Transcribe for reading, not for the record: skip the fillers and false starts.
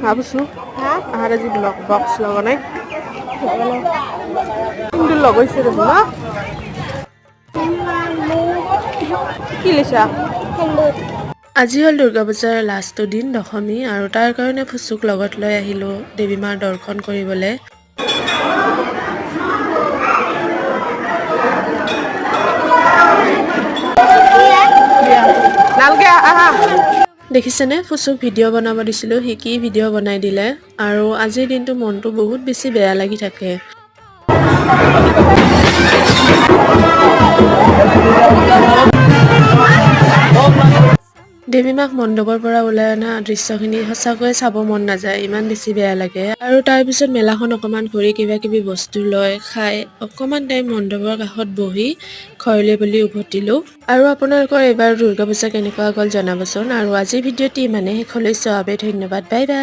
ভাবছো আহারে যে ব্লক বক্স লগানাই কিন্তু লগাইছে দেখো না কি লিখা আজি হল দুৰ্গা পূজাৰ লাষ্টৰ দিন দশমী আৰু তাৰ কাৰণে ফুচুক লগত লৈ আহিলো দেৱী মাৰ দৰ্শন কৰিবলৈ নালগে আহা দেখিছেনে ফুচুক ভিডিঅ' বনাব দিছিলো কি ভিডিঅ' বনাই দিলে আৰু আজিৰ দিনটো মনটো বহুত বেছি বেয়া লাগি থাকে দেৱী মাক মণ্ডপৰ পৰা ওলাই অনা দৃশ্যখিনি সঁচাকৈয়ে চাব মন নাযায় ইমান বেছি বেয়া লাগে আৰু তাৰ পিছত মেলাখন অকমান ঘূৰি কিবা কিবি বস্তু লৈ খাই অকমান টাইম মণ্ডপৰ কাষত বহি ঘৰলৈ বুলি উভতিলো আৰু আপোনালোকৰ এইবাৰ দুৰ্গা পূজা কেনেকুৱা গ'ল জনাবচোন আৰু আজিৰ ভিডিঅ'টি ইমানে শেষলৈ চোৱাৰ বাবে ধন্যবাদ বাই বাই